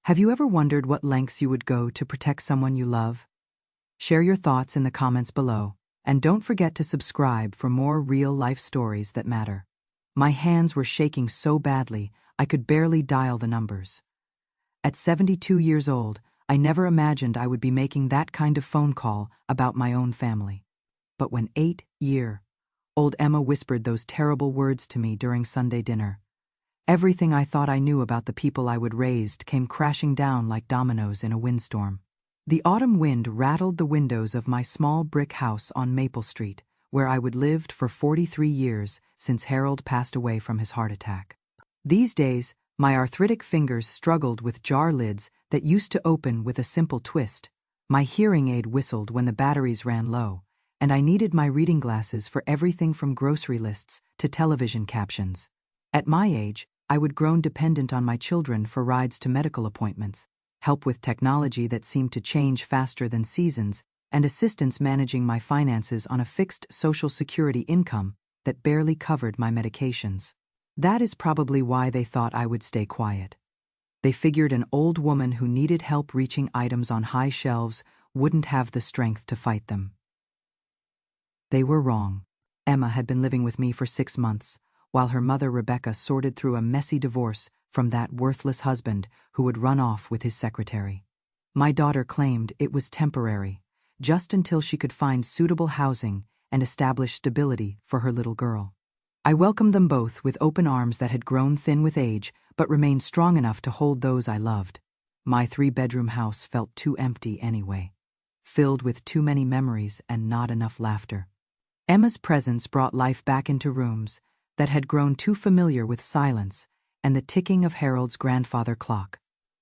Have you ever wondered what lengths you would go to protect someone you love? Share your thoughts in the comments below, and don't forget to subscribe for more real-life stories that matter. My hands were shaking so badly, I could barely dial the numbers. At 72 years old, I never imagined I would be making that kind of phone call about my own family. But when 8-year-old Emma whispered those terrible words to me during Sunday dinner, everything I thought I knew about the people I would raise came crashing down like dominoes in a windstorm. The autumn wind rattled the windows of my small brick house on Maple Street, where I would lived for 43 years since Harold passed away from his heart attack. These days, my arthritic fingers struggled with jar lids that used to open with a simple twist. My hearing aid whistled when the batteries ran low, and I needed my reading glasses for everything from grocery lists to television captions. At my age, I would grown dependent on my children for rides to medical appointments, help with technology that seemed to change faster than seasons, and assistance managing my finances on a fixed Social Security income that barely covered my medications. That is probably why they thought I would stay quiet. They figured an old woman who needed help reaching items on high shelves wouldn't have the strength to fight them. They were wrong. Emma had been living with me for 6 months, while her mother Rebecca sorted through a messy divorce from that worthless husband who would run off with his secretary. My daughter claimed it was temporary, just until she could find suitable housing and establish stability for her little girl. I welcomed them both with open arms that had grown thin with age but remained strong enough to hold those I loved. My 3-bedroom house felt too empty anyway, filled with too many memories and not enough laughter. Emma's presence brought life back into rooms that had grown too familiar with silence and the ticking of Harold's grandfather clock.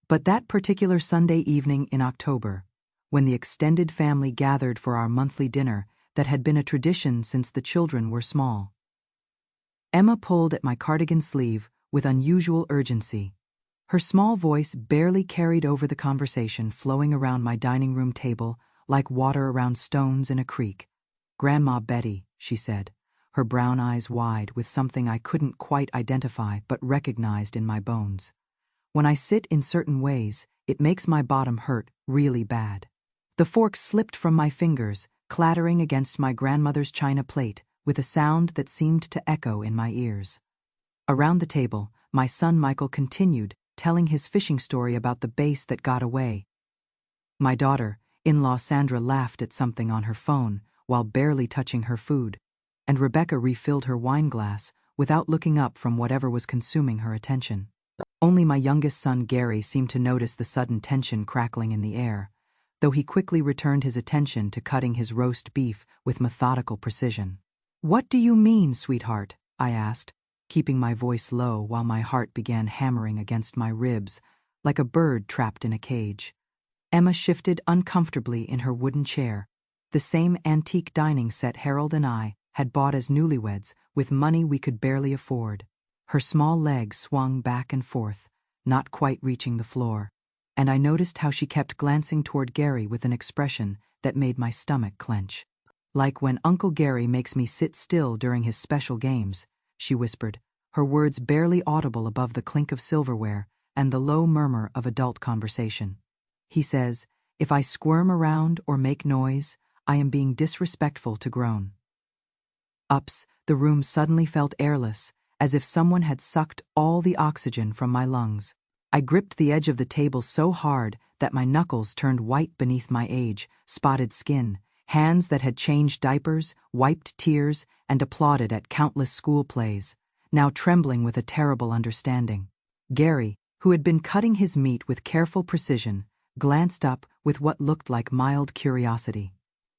But that particular Sunday evening in October, when the extended family gathered for our monthly dinner that had been a tradition since the children were small, Emma pulled at my cardigan sleeve with unusual urgency. Her small voice barely carried over the conversation flowing around my dining room table like water around stones in a creek. "Grandma Betty," she said, her brown eyes wide with something I couldn't quite identify but recognized in my bones. "When I sit in certain ways, it makes my bottom hurt really bad." The fork slipped from my fingers, clattering against my grandmother's china plate with a sound that seemed to echo in my ears. Around the table, my son Michael continued, telling his fishing story about the bass that got away. My daughter-in-law Sandra laughed at something on her phone while barely touching her food, and Rebecca refilled her wine glass without looking up from whatever was consuming her attention. Only my youngest son Gary seemed to notice the sudden tension crackling in the air, though he quickly returned his attention to cutting his roast beef with methodical precision. "What do you mean, sweetheart?" I asked, keeping my voice low while my heart began hammering against my ribs like a bird trapped in a cage. Emma shifted uncomfortably in her wooden chair, the same antique dining set Harold and I had bought as newlyweds with money we could barely afford. Her small legs swung back and forth, not quite reaching the floor, and I noticed how she kept glancing toward Gary with an expression that made my stomach clench. "Like when Uncle Gary makes me sit still during his special games," she whispered, her words barely audible above the clink of silverware and the low murmur of adult conversation. "He says, if I squirm around or make noise, I am being disrespectful to grown." Ups, the room suddenly felt airless, as if someone had sucked all the oxygen from my lungs. I gripped the edge of the table so hard that my knuckles turned white beneath my age-spotted skin. Hands that had changed diapers, wiped tears, and applauded at countless school plays, now trembling with a terrible understanding. Gary, who had been cutting his meat with careful precision, glanced up with what looked like mild curiosity.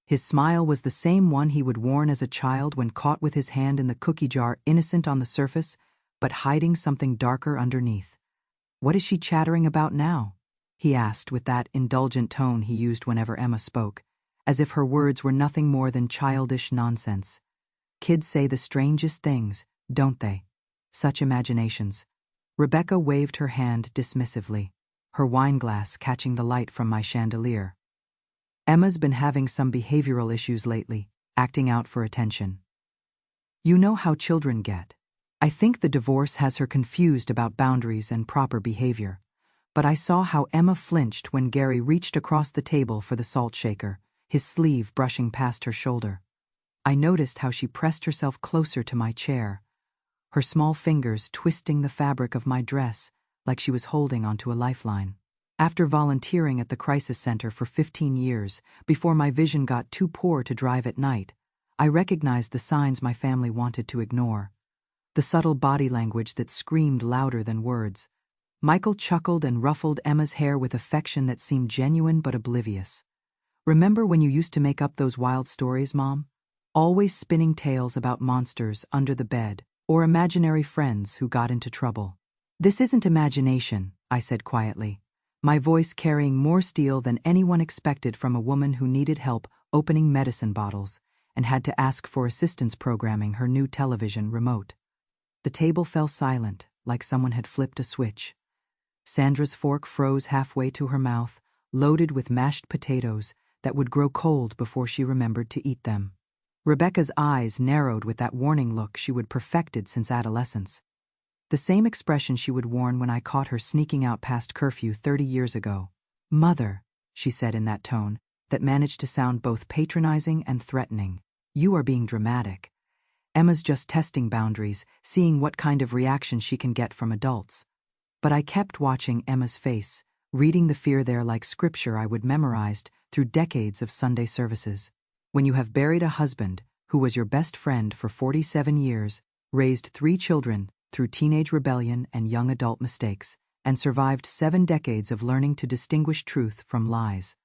His smile was the same one he would worn as a child when caught with his hand in the cookie jar, innocent on the surface, but hiding something darker underneath. "What is she chattering about now?" he asked with that indulgent tone he used whenever Emma spoke, as if her words were nothing more than childish nonsense. "Kids say the strangest things, don't they? Such imaginations." Rebecca waved her hand dismissively, her wineglass catching the light from my chandelier. "Emma's been having some behavioral issues lately, acting out for attention. You know how children get. I think the divorce has her confused about boundaries and proper behavior. But I saw how Emma flinched when Gary reached across the table for the salt shaker, his sleeve brushing past her shoulder. I noticed how she pressed herself closer to my chair, her small fingers twisting the fabric of my dress like she was holding onto a lifeline. After volunteering at the crisis center for 15 years, before my vision got too poor to drive at night, I recognized the signs my family wanted to ignore. The subtle body language that screamed louder than words. Michael chuckled and ruffled Emma's hair with affection that seemed genuine but oblivious. "Remember when you used to make up those wild stories, Mom? Always spinning tales about monsters under the bed or imaginary friends who got into trouble." "This isn't imagination," I said quietly, my voice carrying more steel than anyone expected from a woman who needed help opening medicine bottles and had to ask for assistance programming her new television remote. The table fell silent, like someone had flipped a switch. Sandra's fork froze halfway to her mouth, loaded with mashed potatoes that would grow cold before she remembered to eat them. Rebecca's eyes narrowed with that warning look she would perfected since adolescence. The same expression she would worn when I caught her sneaking out past curfew 30 years ago. "Mother," she said in that tone that managed to sound both patronizing and threatening, "you are being dramatic. Emma's just testing boundaries, seeing what kind of reaction she can get from adults." But I kept watching Emma's face, reading the fear there like scripture I would memorized through decades of Sunday services. When you have buried a husband who was your best friend for 47 years, raised 3 children through teenage rebellion and young adult mistakes, and survived 7 decades of learning to distinguish truth from lies,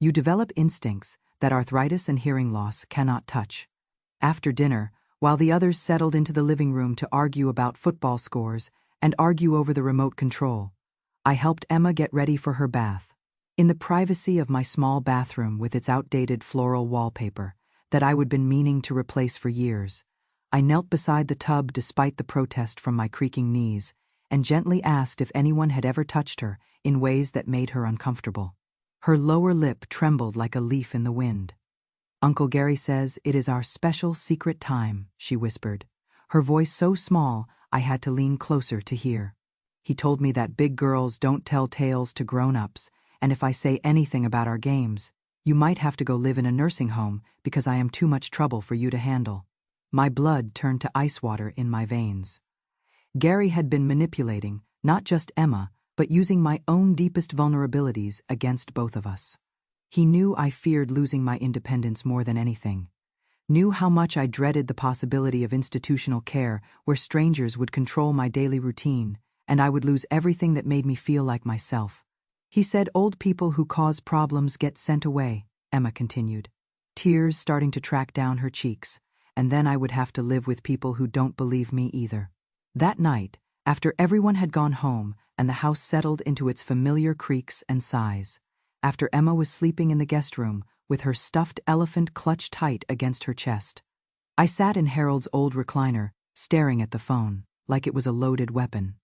you develop instincts that arthritis and hearing loss cannot touch. After dinner, while the others settled into the living room to argue about football scores and argue over the remote control, I helped Emma get ready for her bath. In the privacy of my small bathroom with its outdated floral wallpaper that I would been meaning to replace for years, I knelt beside the tub despite the protest from my creaking knees and gently asked if anyone had ever touched her in ways that made her uncomfortable. Her lower lip trembled like a leaf in the wind. "Uncle Gary says it is our special secret time," she whispered, her voice so small I had to lean closer to hear. "He told me that big girls don't tell tales to grown-ups, and if I say anything about our games, you might have to go live in a nursing home because I am too much trouble for you to handle." My blood turned to ice water in my veins. Gary had been manipulating, not just Emma, but using my own deepest vulnerabilities against both of us. He knew I feared losing my independence more than anything, knew how much I dreaded the possibility of institutional care where strangers would control my daily routine, and I would lose everything that made me feel like myself. "He said old people who cause problems get sent away," Emma continued, tears starting to track down her cheeks, "and then I would have to live with people who don't believe me either." That night, after everyone had gone home and the house settled into its familiar creaks and sighs, after Emma was sleeping in the guest room with her stuffed elephant clutched tight against her chest, I sat in Harold's old recliner, staring at the phone, like it was a loaded weapon.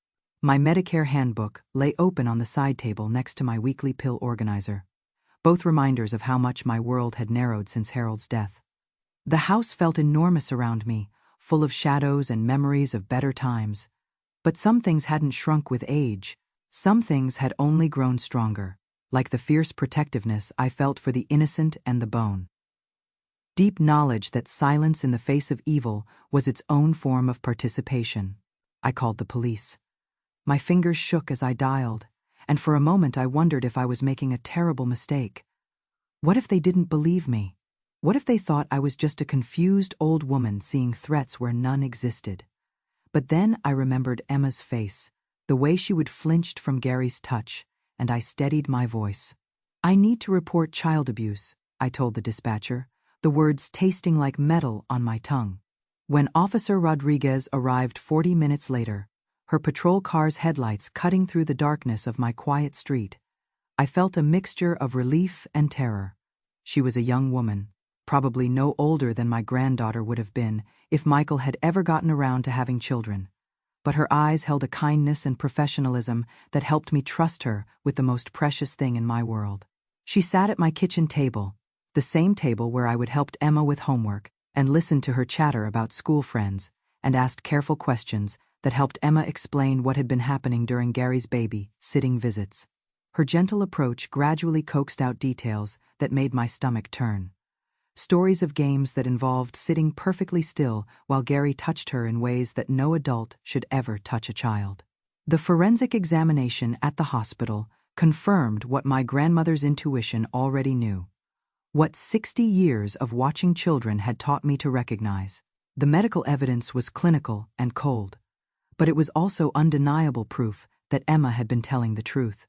My Medicare handbook lay open on the side table next to my weekly pill organizer, both reminders of how much my world had narrowed since Harold's death. The house felt enormous around me, full of shadows and memories of better times. But some things hadn't shrunk with age. Some things had only grown stronger, like the fierce protectiveness I felt for the innocent and the bone. Deep knowledge that silence in the face of evil was its own form of participation. I called the police. My fingers shook as I dialed, and for a moment I wondered if I was making a terrible mistake. What if they didn't believe me? What if they thought I was just a confused old woman seeing threats where none existed? But then I remembered Emma's face, the way she would flinched from Gary's touch, and I steadied my voice. "I need to report child abuse," I told the dispatcher, the words tasting like metal on my tongue. When Officer Rodriguez arrived 40 minutes later, her patrol car's headlights cutting through the darkness of my quiet street, I felt a mixture of relief and terror. She was a young woman, probably no older than my granddaughter would have been if Michael had ever gotten around to having children. But her eyes held a kindness and professionalism that helped me trust her with the most precious thing in my world. She sat at my kitchen table, the same table where I would help Emma with homework and listened to her chatter about school friends and asked careful questions that helped Emma explain what had been happening during Gary's baby-sitting visits. Her gentle approach gradually coaxed out details that made my stomach turn. Stories of games that involved sitting perfectly still while Gary touched her in ways that no adult should ever touch a child. The forensic examination at the hospital confirmed what my grandmother's intuition already knew. What 60 years of watching children had taught me to recognize. The medical evidence was clinical and cold, but it was also undeniable proof that Emma had been telling the truth.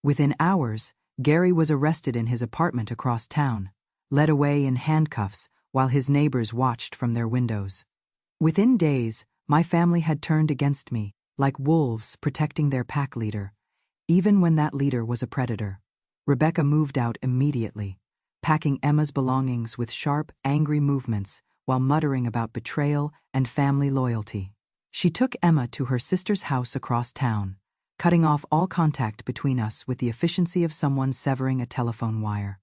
Within hours, Gary was arrested in his apartment across town, led away in handcuffs while his neighbors watched from their windows. Within days, my family had turned against me, like wolves protecting their pack leader, even when that leader was a predator. Rebecca moved out immediately, packing Emma's belongings with sharp, angry movements while muttering about betrayal and family loyalty. She took Emma to her sister's house across town, cutting off all contact between us with the efficiency of someone severing a telephone wire.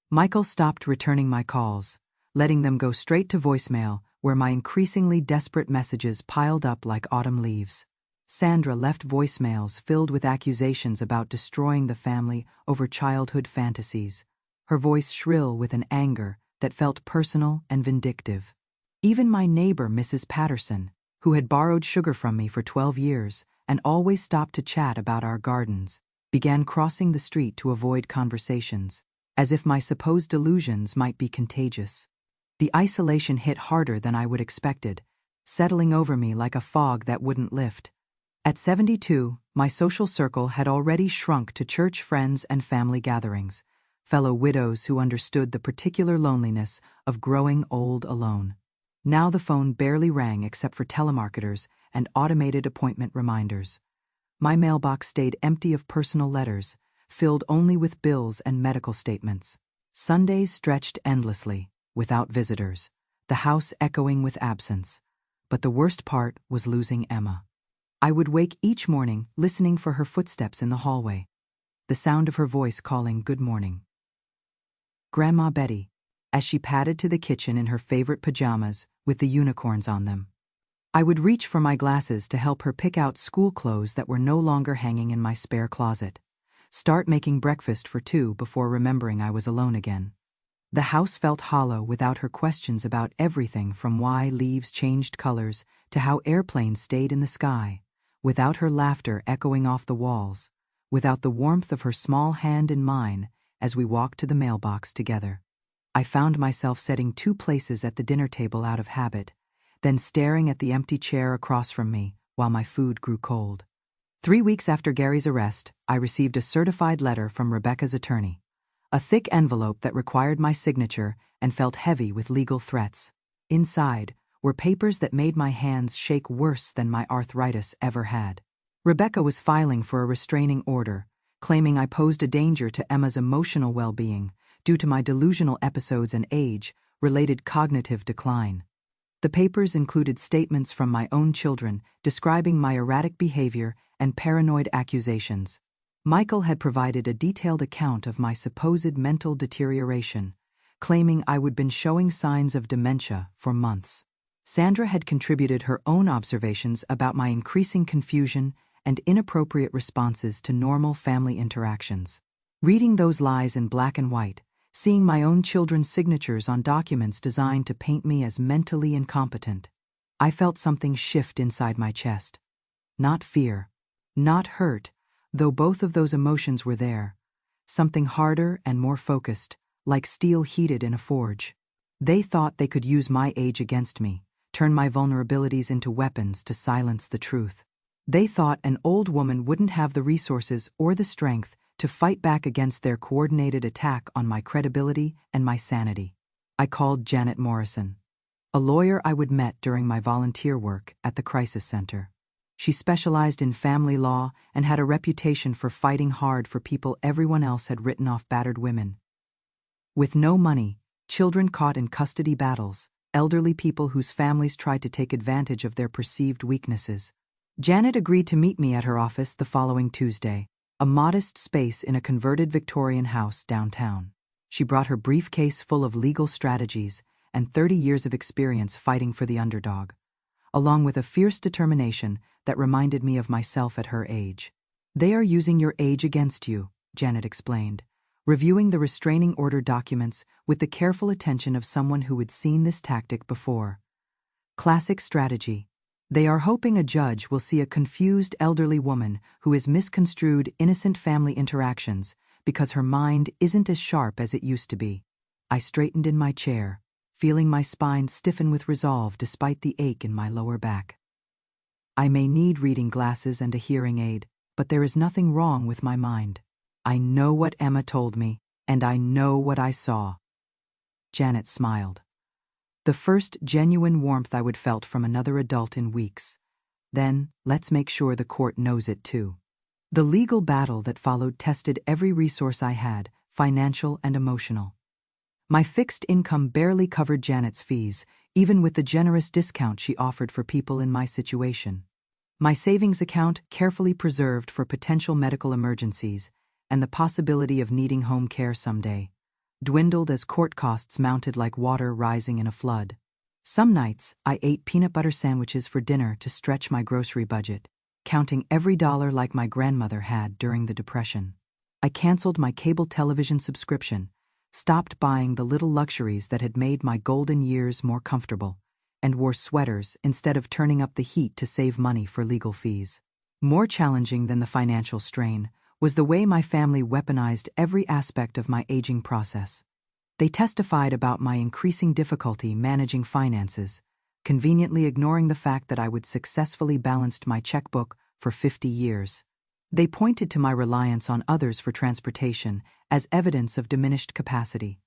Michael stopped returning my calls, letting them go straight to voicemail, where my increasingly desperate messages piled up like autumn leaves. Sandra left voicemails filled with accusations about destroying the family over childhood fantasies, her voice shrill with an anger that felt personal and vindictive. Even my neighbor, Mrs. Patterson, who had borrowed sugar from me for 12 years and always stopped to chat about our gardens, began crossing the street to avoid conversations, as if my supposed delusions might be contagious. The isolation hit harder than I would expected, settling over me like a fog that wouldn't lift. At 72, my social circle had already shrunk to church friends and family gatherings, fellow widows who understood the particular loneliness of growing old alone. Now the phone barely rang except for telemarketers and automated appointment reminders. My mailbox stayed empty of personal letters, filled only with bills and medical statements. Sundays stretched endlessly, without visitors, the house echoing with absence. But the worst part was losing Emma. I would wake each morning listening for her footsteps in the hallway, the sound of her voice calling good morning. Grandma Betty, as she padded to the kitchen in her favorite pajamas with the unicorns on them. I would reach for my glasses to help her pick out school clothes that were no longer hanging in my spare closet, start making breakfast for two before remembering I was alone again. The house felt hollow without her questions about everything from why leaves changed colors to how airplanes stayed in the sky, without her laughter echoing off the walls, without the warmth of her small hand in mine as we walked to the mailbox together. I found myself setting two places at the dinner table out of habit, then staring at the empty chair across from me while my food grew cold. 3 weeks after Gary's arrest, I received a certified letter from Rebecca's attorney, a thick envelope that required my signature and felt heavy with legal threats. Inside were papers that made my hands shake worse than my arthritis ever had. Rebecca was filing for a restraining order, claiming I posed a danger to Emma's emotional well-being due to my delusional episodes and age-related cognitive decline. The papers included statements from my own children describing my erratic behavior and paranoid accusations. Michael had provided a detailed account of my supposed mental deterioration, claiming I would been showing signs of dementia for months. Sandra had contributed her own observations about my increasing confusion and inappropriate responses to normal family interactions. Reading those lies in black and white, seeing my own children's signatures on documents designed to paint me as mentally incompetent, I felt something shift inside my chest. Not fear, not hurt, though both of those emotions were there. Something harder and more focused, like steel heated in a forge. They thought they could use my age against me, turn my vulnerabilities into weapons to silence the truth. They thought an old woman wouldn't have the resources or the strength to fight back against their coordinated attack on my credibility and my sanity. I called Janet Morrison, a lawyer I would met during my volunteer work at the crisis center. She specialized in family law and had a reputation for fighting hard for people everyone else had written off: battered women with no money, children caught in custody battles, elderly people whose families tried to take advantage of their perceived weaknesses. Janet agreed to meet me at her office the following Tuesday, a modest space in a converted Victorian house downtown. She brought her briefcase full of legal strategies and 30 years of experience fighting for the underdog. along with a fierce determination that reminded me of myself at her age. "They are using your age against you," Janet explained, reviewing the restraining order documents with the careful attention of someone who had seen this tactic before. Classic strategy. They are hoping a judge will see a confused elderly woman who has misconstrued innocent family interactions because her mind isn't as sharp as it used to be. I straightened in my chair, feeling my spine stiffen with resolve despite the ache in my lower back. I may need reading glasses and a hearing aid, but there is nothing wrong with my mind. I know what Emma told me, and I know what I saw. Janet smiled. The first genuine warmth I would felt from another adult in weeks. Then, let's make sure the court knows it too. The legal battle that followed tested every resource I had, financial and emotional. My fixed income barely covered Janet's fees, even with the generous discount she offered for people in my situation. My savings account, carefully preserved for potential medical emergencies and the possibility of needing home care someday, dwindled as court costs mounted like water rising in a flood. Some nights, I ate peanut butter sandwiches for dinner to stretch my grocery budget, counting every dollar like my grandmother had during the Depression. I canceled my cable television subscription, stopped buying the little luxuries that had made my golden years more comfortable, and wore sweaters instead of turning up the heat to save money for legal fees. More challenging than the financial strain was the way my family weaponized every aspect of my aging process. They testified about my increasing difficulty managing finances, conveniently ignoring the fact that I would successfully balanced my checkbook for 50 years. They pointed to my reliance on others for transportation as evidence of diminished capacity,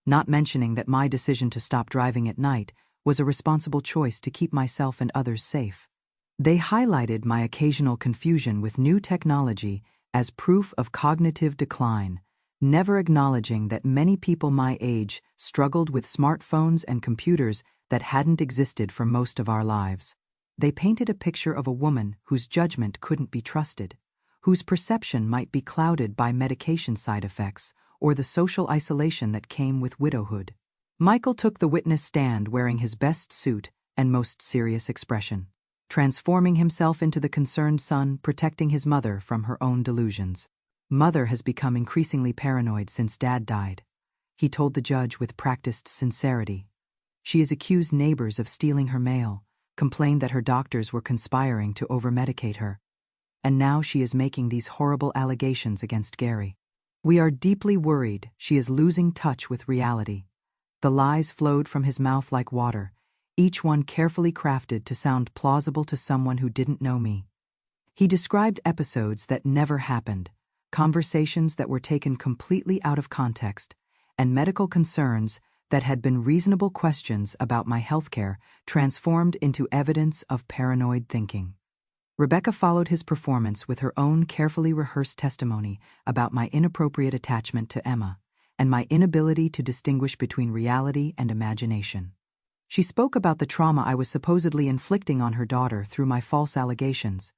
not mentioning that my decision to stop driving at night was a responsible choice to keep myself and others safe. They highlighted my occasional confusion with new technology as proof of cognitive decline, never acknowledging that many people my age struggled with smartphones and computers that hadn't existed for most of our lives. They painted a picture of a woman whose judgment couldn't be trusted, whose perception might be clouded by medication side effects or the social isolation that came with widowhood. Michael took the witness stand wearing his best suit and most serious expression, transforming himself into the concerned son protecting his mother from her own delusions. "Mother has become increasingly paranoid since Dad died," he told the judge with practiced sincerity. "She has accused neighbors of stealing her mail, complained that her doctors were conspiring to overmedicate her, and now she is making these horrible allegations against Gary. We are deeply worried she is losing touch with reality." The lies flowed from his mouth like water, each one carefully crafted to sound plausible to someone who didn't know me. He described episodes that never happened, conversations that were taken completely out of context, and medical concerns that had been reasonable questions about my healthcare transformed into evidence of paranoid thinking. Rebecca followed his performance with her own carefully rehearsed testimony about my inappropriate attachment to Emma and my inability to distinguish between reality and imagination. She spoke about the trauma I was supposedly inflicting on her daughter through my false allegations,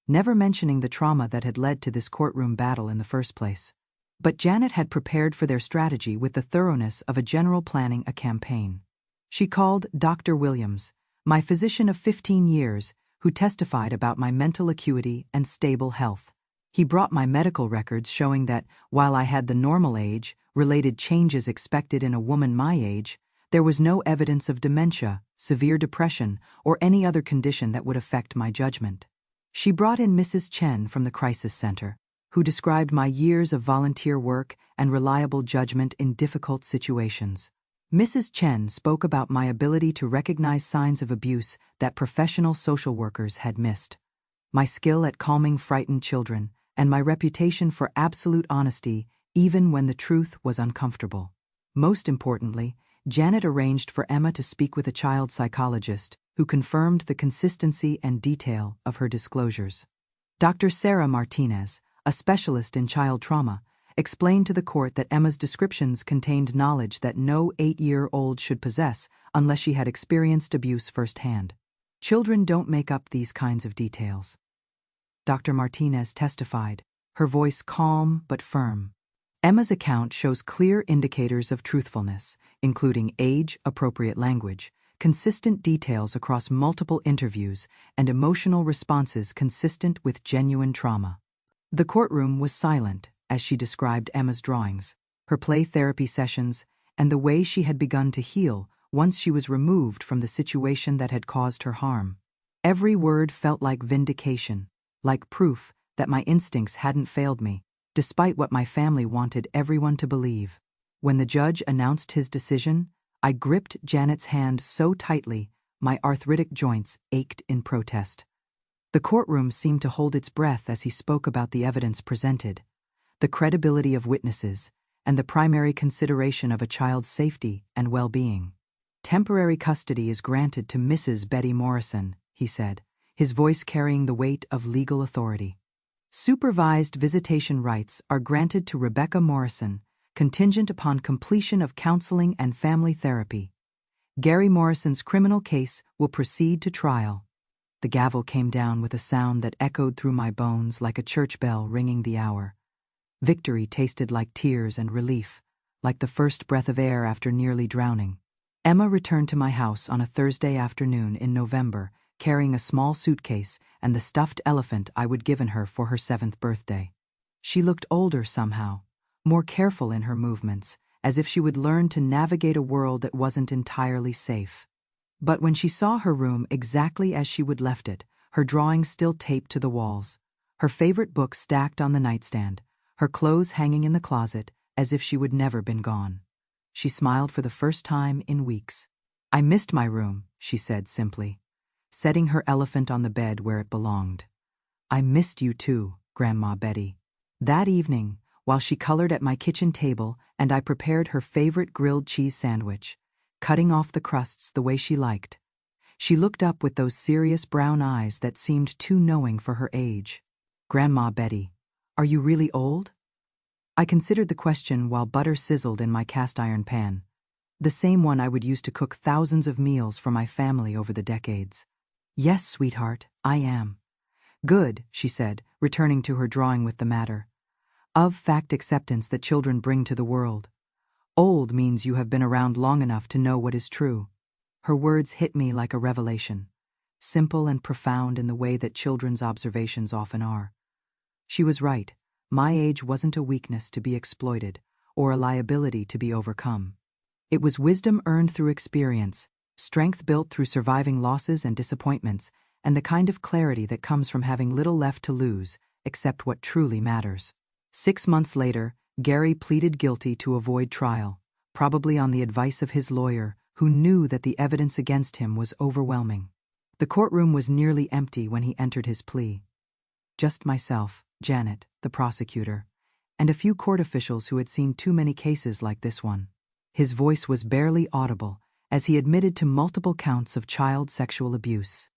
never mentioning the trauma that had led to this courtroom battle in the first place. But Janet had prepared for their strategy with the thoroughness of a general planning a campaign. She called Dr. Williams, my physician of 15 years, who testified about my mental acuity and stable health. He brought my medical records showing that, while I had the normal age-related changes expected in a woman my age, there was no evidence of dementia, severe depression, or any other condition that would affect my judgment. She brought in Mrs. Chen from the Crisis Center, who described my years of volunteer work and reliable judgment in difficult situations. Mrs. Chen spoke about my ability to recognize signs of abuse that professional social workers had missed, my skill at calming frightened children, and my reputation for absolute honesty even when the truth was uncomfortable. Most importantly, Janet arranged for Emma to speak with a child psychologist who confirmed the consistency and detail of her disclosures. Dr. Sarah Martinez, a specialist in child trauma, explained to the court that Emma's descriptions contained knowledge that no 8-year-old should possess unless she had experienced abuse firsthand. Children don't make up these kinds of details. Dr. Martinez testified, her voice calm but firm. Emma's account shows clear indicators of truthfulness, including age-appropriate language, consistent details across multiple interviews, and emotional responses consistent with genuine trauma. The courtroom was silent as she described Emma's drawings, her play therapy sessions, and the way she had begun to heal once she was removed from the situation that had caused her harm. Every word felt like vindication, like proof that my instincts hadn't failed me, despite what my family wanted everyone to believe. When the judge announced his decision, I gripped Janet's hand so tightly my arthritic joints ached in protest. The courtroom seemed to hold its breath as he spoke about the evidence presented, the credibility of witnesses, and the primary consideration of a child's safety and well-being. "Temporary custody is granted to Mrs. Betty Morrison," he said, his voice carrying the weight of legal authority. "Supervised visitation rights are granted to Rebecca Morrison, contingent upon completion of counseling and family therapy. Gary Morrison's criminal case will proceed to trial." The gavel came down with a sound that echoed through my bones like a church bell ringing the hour. Victory tasted like tears and relief, like the first breath of air after nearly drowning. Emma returned to my house on a Thursday afternoon in November, carrying a small suitcase and the stuffed elephant I would given her for her 7th birthday. She looked older somehow, more careful in her movements, as if she would learn to navigate a world that wasn't entirely safe. But when she saw her room exactly as she would left it, her drawings still taped to the walls, her favorite books stacked on the nightstand, her clothes hanging in the closet as if she would never been gone, she smiled for the first time in weeks. "I missed my room," she said simply, setting her elephant on the bed where it belonged. "I missed you too, Grandma Betty." That evening, while she colored at my kitchen table and I prepared her favorite grilled cheese sandwich, cutting off the crusts the way she liked, she looked up with those serious brown eyes that seemed too knowing for her age. "Grandma Betty, are you really old?" I considered the question while butter sizzled in my cast-iron pan, the same one I would use to cook thousands of meals for my family over the decades. "Yes, sweetheart, I am." "Good," she said, returning to her drawing with the matter of fact acceptance that children bring to the world. "Old means you have been around long enough to know what is true." Her words hit me like a revelation, simple and profound in the way that children's observations often are. She was right. My age wasn't a weakness to be exploited or a liability to be overcome. It was wisdom earned through experience, strength built through surviving losses and disappointments, and the kind of clarity that comes from having little left to lose except what truly matters. 6 months later, Gary pleaded guilty to avoid trial, probably on the advice of his lawyer, who knew that the evidence against him was overwhelming. The courtroom was nearly empty when he entered his plea. Just myself, Janet, the prosecutor, and a few court officials who had seen too many cases like this one. His voice was barely audible as he admitted to multiple counts of child sexual abuse,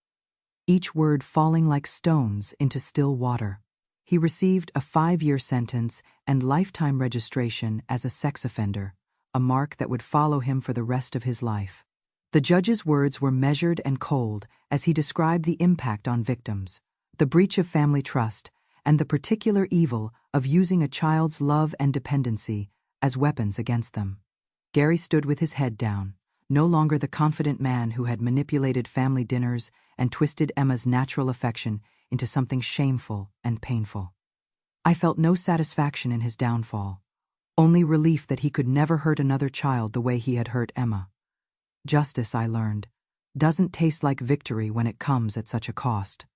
each word falling like stones into still water. He received a 5-year sentence and lifetime registration as a sex offender, a mark that would follow him for the rest of his life. The judge's words were measured and cold as he described the impact on victims, the breach of family trust, and the particular evil of using a child's love and dependency as weapons against them. Gary stood with his head down, no longer the confident man who had manipulated family dinners and twisted Emma's natural affection into something shameful and painful. I felt no satisfaction in his downfall, only relief that he could never hurt another child the way he had hurt Emma. Justice, I learned, doesn't taste like victory when it comes at such a cost.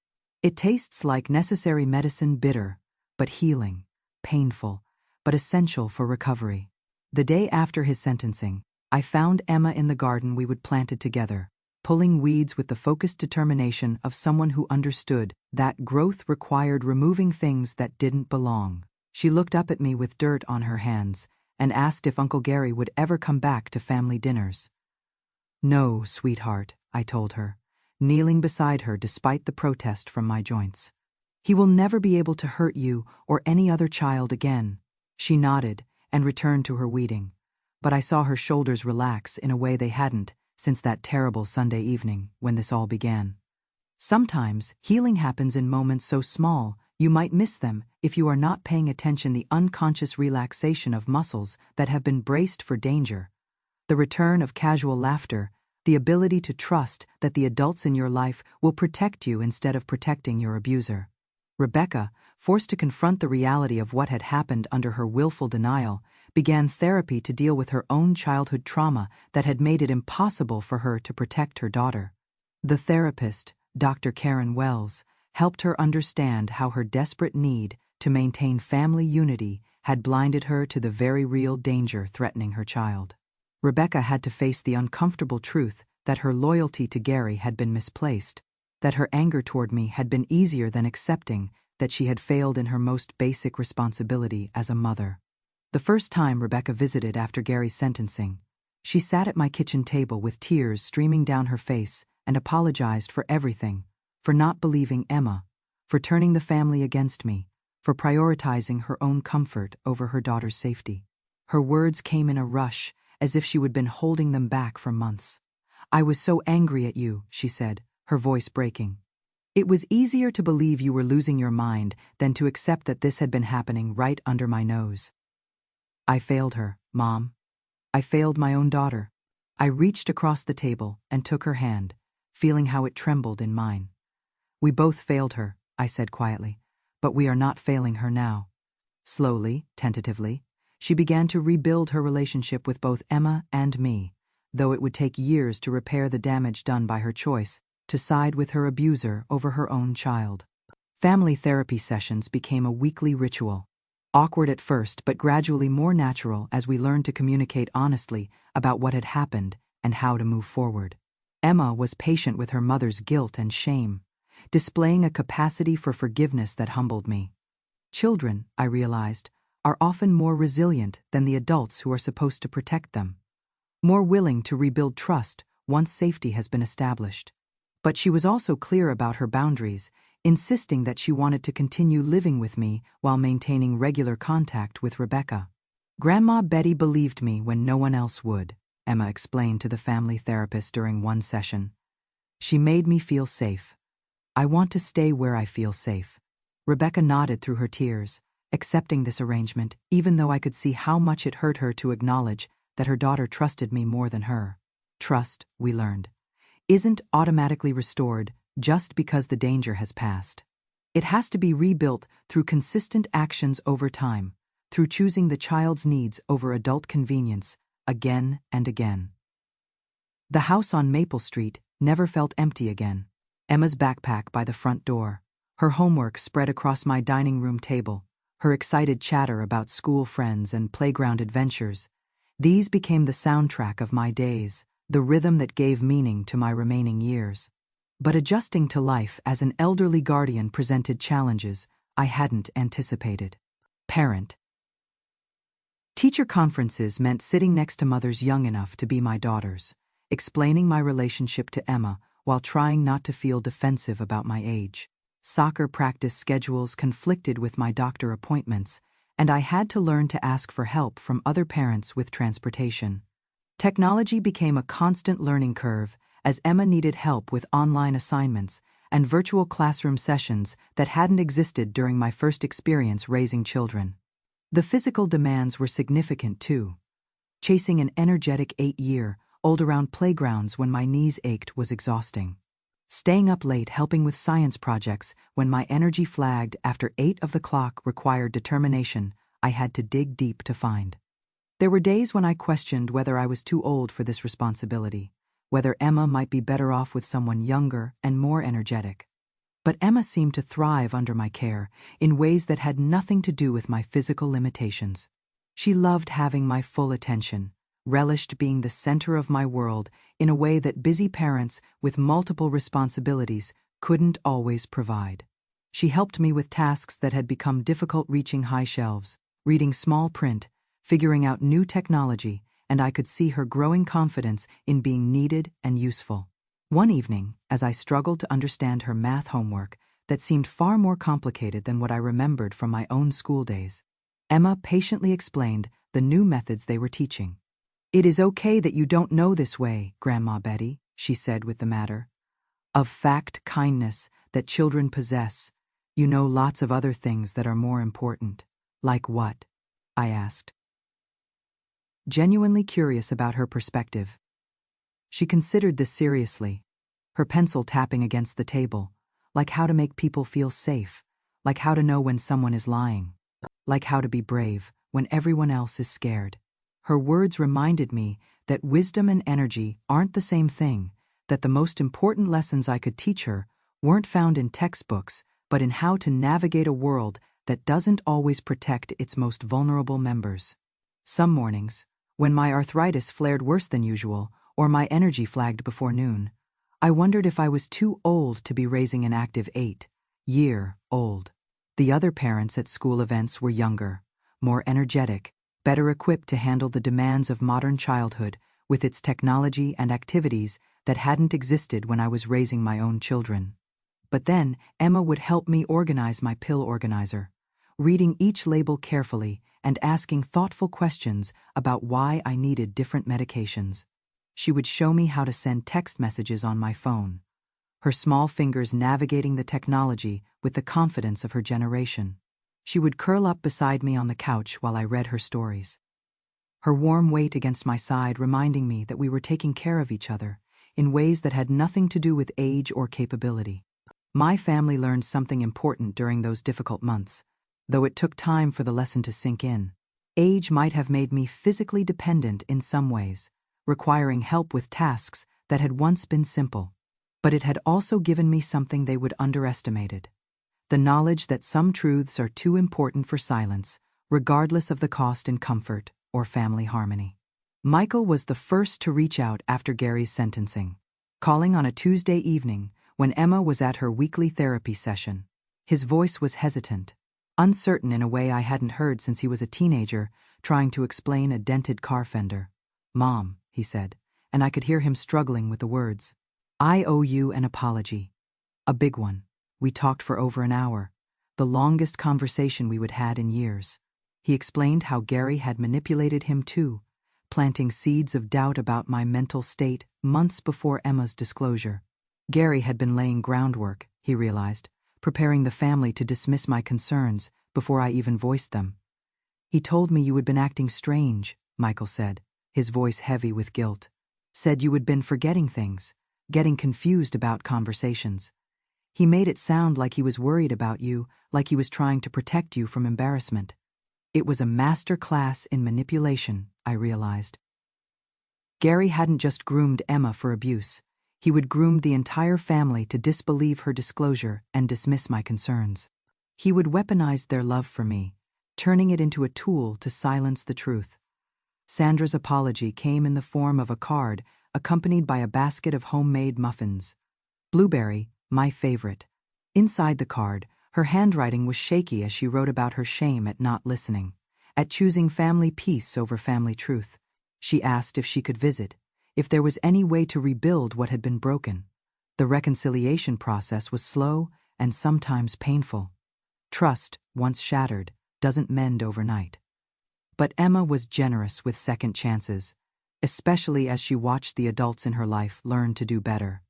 It tastes like necessary medicine, bitter, but healing, painful, but essential for recovery. The day after his sentencing, I found Emma in the garden we would planted together, pulling weeds with the focused determination of someone who understood that growth required removing things that didn't belong. She looked up at me with dirt on her hands and asked if Uncle Gary would ever come back to family dinners. "No, sweetheart," I told her, kneeling beside her despite the protest from my joints. "He will never be able to hurt you or any other child again." She nodded and returned to her weeding, but I saw her shoulders relax in a way they hadn't since that terrible Sunday evening when this all began. Sometimes healing happens in moments so small you might miss them if you are not paying attention. The unconscious relaxation of muscles that have been braced for danger, the return of casual laughter, the ability to trust that the adults in your life will protect you instead of protecting your abuser. Rebecca, forced to confront the reality of what had happened under her willful denial, began therapy to deal with her own childhood trauma that had made it impossible for her to protect her daughter. The therapist, Dr. Karen Wells, helped her understand how her desperate need to maintain family unity had blinded her to the very real danger threatening her child. Rebecca had to face the uncomfortable truth that her loyalty to Gary had been misplaced, that her anger toward me had been easier than accepting that she had failed in her most basic responsibility as a mother. The first time Rebecca visited after Gary's sentencing, she sat at my kitchen table with tears streaming down her face and apologized for everything, for not believing Emma, for turning the family against me, for prioritizing her own comfort over her daughter's safety. Her words came in a rush, as if she had been holding them back for months. "I was so angry at you," she said, her voice breaking. "It was easier to believe you were losing your mind than to accept that this had been happening right under my nose. I failed her, Mom. I failed my own daughter." I reached across the table and took her hand, feeling how it trembled in mine. "We both failed her," I said quietly, "but we are not failing her now." Slowly, tentatively, she began to rebuild her relationship with both Emma and me, though it would take years to repair the damage done by her choice to side with her abuser over her own child. Family therapy sessions became a weekly ritual, awkward at first but gradually more natural as we learned to communicate honestly about what had happened and how to move forward. Emma was patient with her mother's guilt and shame, displaying a capacity for forgiveness that humbled me. Children, I realized, are often more resilient than the adults who are supposed to protect them, more willing to rebuild trust once safety has been established. But she was also clear about her boundaries, insisting that she wanted to continue living with me while maintaining regular contact with Rebecca. "Grandma Betty believed me when no one else would," Emma explained to the family therapist during one session. "She made me feel safe. I want to stay where I feel safe." Rebecca nodded through her tears, accepting this arrangement, even though I could see how much it hurt her to acknowledge that her daughter trusted me more than her. Trust, we learned, isn't automatically restored just because the danger has passed. It has to be rebuilt through consistent actions over time, through choosing the child's needs over adult convenience, again and again. The house on Maple Street never felt empty again. Emma's backpack by the front door, her homework spread across my dining room table, her excited chatter about school friends and playground adventures. These became the soundtrack of my days, the rhythm that gave meaning to my remaining years. But adjusting to life as an elderly guardian presented challenges I hadn't anticipated. Parent. Teacher conferences meant sitting next to mothers young enough to be my daughters, explaining my relationship to Emma while trying not to feel defensive about my age. Soccer practice schedules conflicted with my doctor appointments, and I had to learn to ask for help from other parents with transportation. Technology became a constant learning curve as Emma needed help with online assignments and virtual classroom sessions that hadn't existed during my first experience raising children. The physical demands were significant too. Chasing an energetic 8-year-old around playgrounds when my knees ached was exhausting. Staying up late helping with science projects when my energy flagged after 8 of the clock required determination I had to dig deep to find. There were days when I questioned whether I was too old for this responsibility, whether Emma might be better off with someone younger and more energetic. But Emma seemed to thrive under my care in ways that had nothing to do with my physical limitations. She loved having my full attention, relished being the center of my world in a way that busy parents with multiple responsibilities couldn't always provide. She helped me with tasks that had become difficult, reaching high shelves, reading small print, figuring out new technology, and I could see her growing confidence in being needed and useful. One evening, as I struggled to understand her math homework that seemed far more complicated than what I remembered from my own school days, Emma patiently explained the new methods they were teaching. "It is okay that you don't know this way, Grandma Betty," she said with the matter of fact kindness that children possess. "You know lots of other things that are more important." "Like what?" I asked, genuinely curious about her perspective. She considered this seriously, her pencil tapping against the table, like how to make people feel safe, like how to know when someone is lying, like how to be brave when everyone else is scared. Her words reminded me that wisdom and energy aren't the same thing, that the most important lessons I could teach her weren't found in textbooks, but in how to navigate a world that doesn't always protect its most vulnerable members. Some mornings, when my arthritis flared worse than usual, or my energy flagged before noon, I wondered if I was too old to be raising an active 8-year-old. The other parents at school events were younger, more energetic, better equipped to handle the demands of modern childhood with its technology and activities that hadn't existed when I was raising my own children. But then Emma would help me organize my pill organizer, reading each label carefully and asking thoughtful questions about why I needed different medications. She would show me how to send text messages on my phone, her small fingers navigating the technology with the confidence of her generation. She would curl up beside me on the couch while I read her stories, her warm weight against my side reminding me that we were taking care of each other in ways that had nothing to do with age or capability. My family learned something important during those difficult months, though it took time for the lesson to sink in. Age might have made me physically dependent in some ways, requiring help with tasks that had once been simple, but it had also given me something they would underestimated: the knowledge that some truths are too important for silence, regardless of the cost in comfort or family harmony. Michael was the first to reach out after Gary's sentencing, calling on a Tuesday evening when Emma was at her weekly therapy session. His voice was hesitant, uncertain in a way I hadn't heard since he was a teenager, trying to explain a dented car fender. "Mom," he said, and I could hear him struggling with the words. "I owe you an apology. A big one." We talked for over an hour, the longest conversation we would had in years. He explained how Gary had manipulated him too, planting seeds of doubt about my mental state months before Emma's disclosure. Gary had been laying groundwork, he realized, preparing the family to dismiss my concerns before I even voiced them. "He told me you had been acting strange," Michael said, his voice heavy with guilt. "Said you had been forgetting things, getting confused about conversations. He made it sound like he was worried about you, like he was trying to protect you from embarrassment." It was a master class in manipulation, I realized. Gary hadn't just groomed Emma for abuse. He would groom the entire family to disbelieve her disclosure and dismiss my concerns. He would weaponize their love for me, turning it into a tool to silence the truth. Sandra's apology came in the form of a card accompanied by a basket of homemade muffins. Blueberry, my favorite. Inside the card, her handwriting was shaky as she wrote about her shame at not listening, at choosing family peace over family truth. She asked if she could visit, if there was any way to rebuild what had been broken. The reconciliation process was slow and sometimes painful. Trust, once shattered, doesn't mend overnight. But Emma was generous with second chances, especially as she watched the adults in her life learn to do better.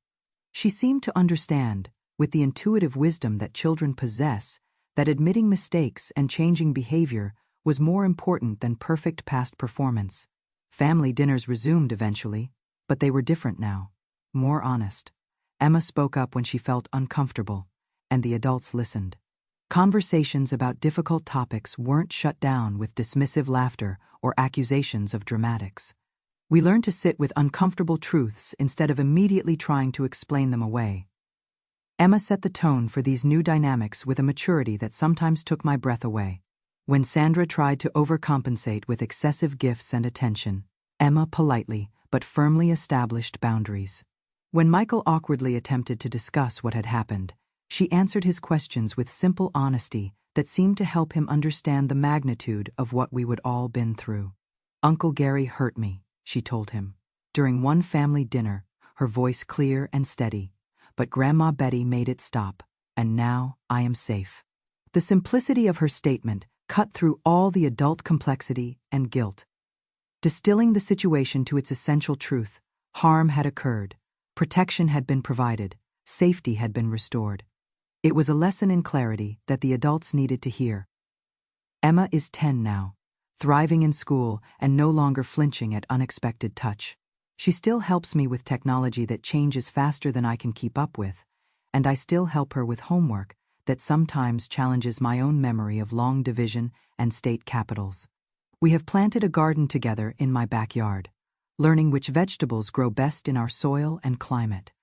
She seemed to understand, with the intuitive wisdom that children possess, that admitting mistakes and changing behavior was more important than perfect past performance. Family dinners resumed eventually, but they were different now, more honest. Emma spoke up when she felt uncomfortable, and the adults listened. Conversations about difficult topics weren't shut down with dismissive laughter or accusations of dramatics. We learned to sit with uncomfortable truths instead of immediately trying to explain them away. Emma set the tone for these new dynamics with a maturity that sometimes took my breath away. When Sandra tried to overcompensate with excessive gifts and attention, Emma politely but firmly established boundaries. When Michael awkwardly attempted to discuss what had happened, she answered his questions with simple honesty that seemed to help him understand the magnitude of what we would all been through. "Uncle Gary hurt me," she told him. During one family dinner, her voice clear and steady, "but Grandma Betty made it stop, and now I am safe." The simplicity of her statement cut through all the adult complexity and guilt. Distilling the situation to its essential truth, harm had occurred, protection had been provided, safety had been restored. It was a lesson in clarity that the adults needed to hear. Emma is 10 now, thriving in school and no longer flinching at unexpected touch. She still helps me with technology that changes faster than I can keep up with, and I still help her with homework that sometimes challenges my own memory of long division and state capitals. We have planted a garden together in my backyard, learning which vegetables grow best in our soil and climate.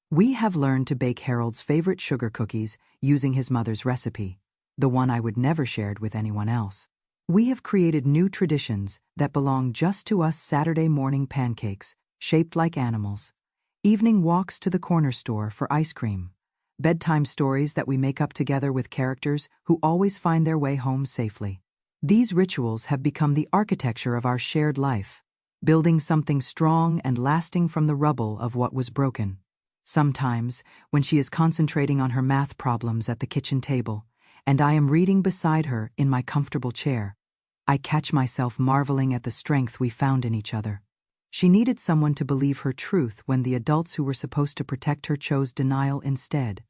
We have learned to bake Harold's favorite sugar cookies using his mother's recipe, the one I would never share with anyone else. We have created new traditions that belong just to us: Saturday morning pancakes, shaped like animals, evening walks to the corner store for ice cream, bedtime stories that we make up together with characters who always find their way home safely. These rituals have become the architecture of our shared life, building something strong and lasting from the rubble of what was broken. Sometimes, when she is concentrating on her math problems at the kitchen table, and I am reading beside her in my comfortable chair, I catch myself marveling at the strength we found in each other. She needed someone to believe her truth when the adults who were supposed to protect her chose denial instead.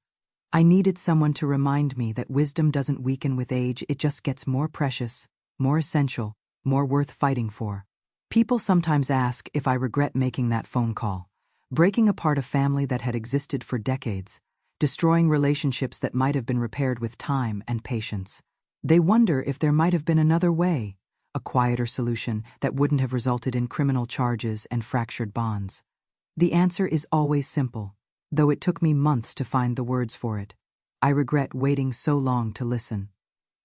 I needed someone to remind me that wisdom doesn't weaken with age, it just gets more precious, more essential, more worth fighting for. People sometimes ask if I regret making that phone call, breaking apart a family that had existed for decades, destroying relationships that might have been repaired with time and patience. They wonder if there might have been another way, a quieter solution that wouldn't have resulted in criminal charges and fractured bonds. The answer is always simple, though it took me months to find the words for it. I regret waiting so long to listen.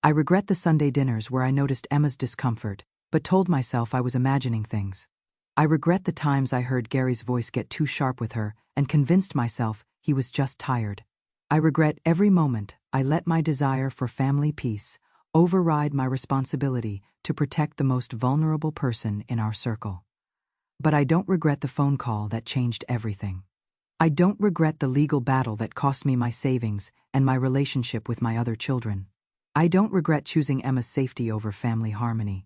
I regret the Sunday dinners where I noticed Emma's discomfort, but told myself I was imagining things. I regret the times I heard Gary's voice get too sharp with her and convinced myself he was just tired. I regret every moment I let my desire for family peace override my responsibility to protect the most vulnerable person in our circle. But I don't regret the phone call that changed everything. I don't regret the legal battle that cost me my savings and my relationship with my other children. I don't regret choosing Emma's safety over family harmony,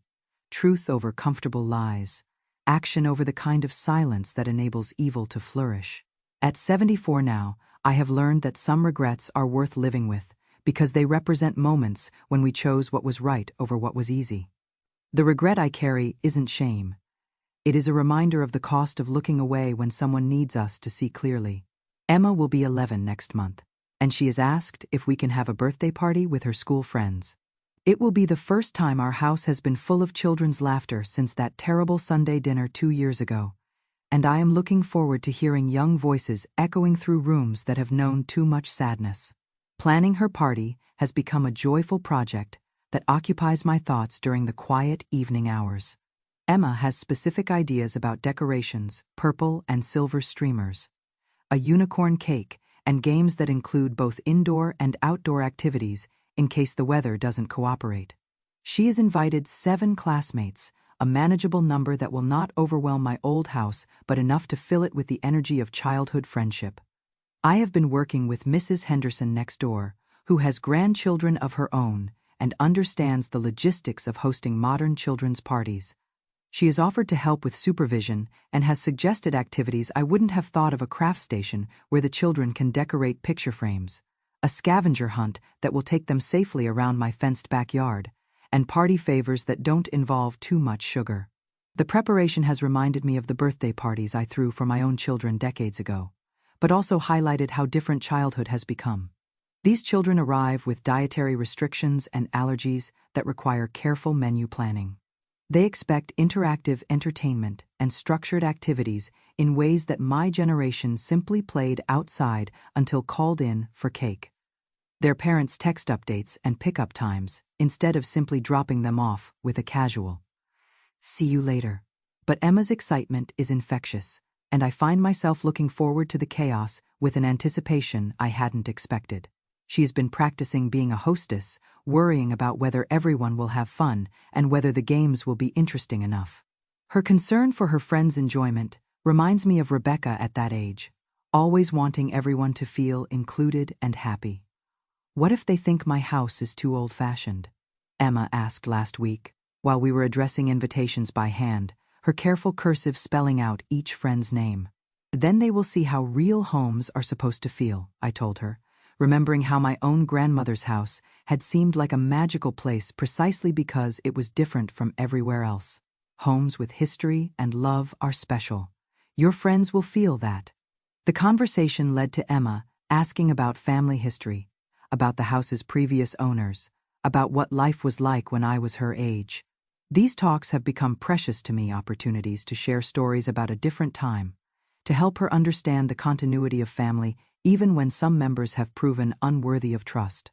truth over comfortable lies, action over the kind of silence that enables evil to flourish. At 74 now, I have learned that some regrets are worth living with because they represent moments when we chose what was right over what was easy. The regret I carry isn't shame. It is a reminder of the cost of looking away when someone needs us to see clearly. Emma will be 11 next month, and she is asked if we can have a birthday party with her school friends. It will be the first time our house has been full of children's laughter since that terrible Sunday dinner 2 years ago, and I am looking forward to hearing young voices echoing through rooms that have known too much sadness. Planning her party has become a joyful project that occupies my thoughts during the quiet evening hours. Emma has specific ideas about decorations, purple and silver streamers, a unicorn cake, and games that include both indoor and outdoor activities in case the weather doesn't cooperate. She has invited 7 classmates, a manageable number that will not overwhelm my old house but enough to fill it with the energy of childhood friendship. I have been working with Mrs. Henderson next door, who has grandchildren of her own and understands the logistics of hosting modern children's parties. She has offered to help with supervision and has suggested activities I wouldn't have thought of: a craft station where the children can decorate picture frames, a scavenger hunt that will take them safely around my fenced backyard, and party favors that don't involve too much sugar. The preparation has reminded me of the birthday parties I threw for my own children decades ago, but also highlighted how different childhood has become. These children arrive with dietary restrictions and allergies that require careful menu planning. They expect interactive entertainment and structured activities in ways that my generation simply played outside until called in for cake. Their parents text updates and pickup times instead of simply dropping them off with a casual "see you later." But Emma's excitement is infectious, and I find myself looking forward to the chaos with an anticipation I hadn't expected. She has been practicing being a hostess, worrying about whether everyone will have fun and whether the games will be interesting enough. Her concern for her friends' enjoyment reminds me of Rebecca at that age, always wanting everyone to feel included and happy. What if they think my house is too old-fashioned? Emma asked last week, while we were addressing invitations by hand, her careful cursive spelling out each friend's name. Then they will see how real homes are supposed to feel, I told her, remembering how my own grandmother's house had seemed like a magical place precisely because it was different from everywhere else. Homes with history and love are special. Your friends will feel that. The conversation led to Emma asking about family history, about the house's previous owners, about what life was like when I was her age. These talks have become precious to me opportunities to share stories about a different time, to help her understand the continuity of family even when some members have proven unworthy of trust.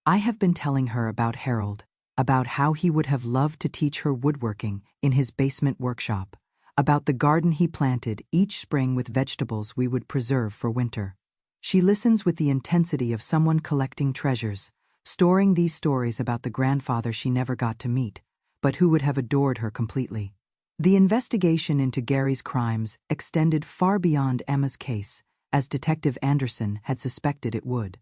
I have been telling her about Harold, about how he would have loved to teach her woodworking in his basement workshop, about the garden he planted each spring with vegetables we would preserve for winter. She listens with the intensity of someone collecting treasures, storing these stories about the grandfather she never got to meet, but who would have adored her completely. The investigation into Gary's crimes extended far beyond Emma's case, as Detective Anderson had suspected it would.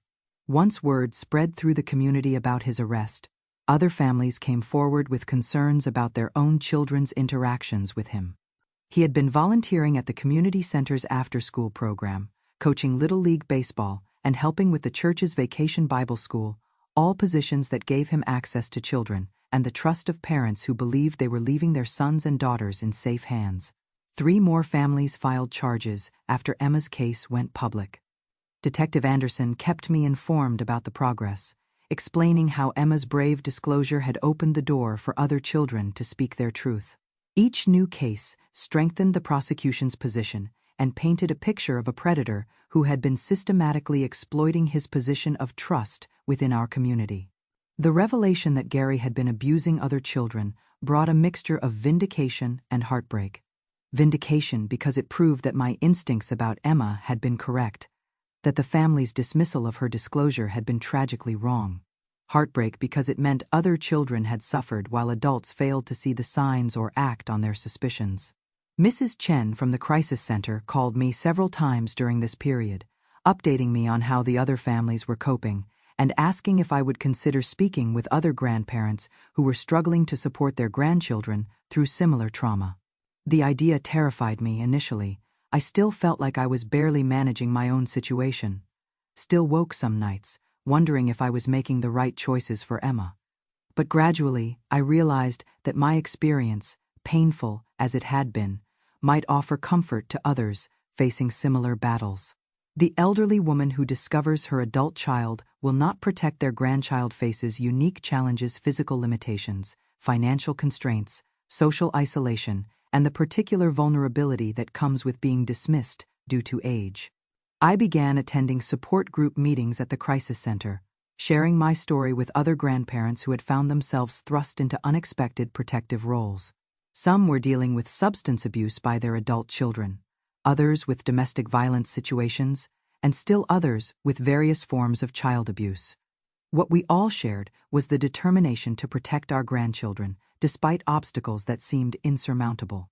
Once word spread through the community about his arrest, other families came forward with concerns about their own children's interactions with him. He had been volunteering at the community center's after-school program, coaching Little League baseball, and helping with the church's vacation Bible school, all positions that gave him access to children and the trust of parents who believed they were leaving their sons and daughters in safe hands. 3 more families filed charges after Emma's case went public. Detective Anderson kept me informed about the progress, explaining how Emma's brave disclosure had opened the door for other children to speak their truth. Each new case strengthened the prosecution's position and painted a picture of a predator who had been systematically exploiting his position of trust within our community. The revelation that Gary had been abusing other children brought a mixture of vindication and heartbreak. Vindication because it proved that my instincts about Emma had been correct, that the family's dismissal of her disclosure had been tragically wrong. Heartbreak because it meant other children had suffered while adults failed to see the signs or act on their suspicions. Mrs. Chen from the Crisis Center called me several times during this period, updating me on how the other families were coping and asking if I would consider speaking with other grandparents who were struggling to support their grandchildren through similar trauma. The idea terrified me initially. I still felt like I was barely managing my own situation. Still woke some nights, wondering if I was making the right choices for Emma. But gradually, I realized that my experience, painful as it had been, might offer comfort to others facing similar battles. The elderly woman who discovers her adult child will not protect their grandchild faces unique challenges, physical limitations, financial constraints, social isolation, and the particular vulnerability that comes with being dismissed due to age. I began attending support group meetings at the Crisis Center, sharing my story with other grandparents who had found themselves thrust into unexpected protective roles. Some were dealing with substance abuse by their adult children, others with domestic violence situations, and still others with various forms of child abuse. What we all shared was the determination to protect our grandchildren, despite obstacles that seemed insurmountable.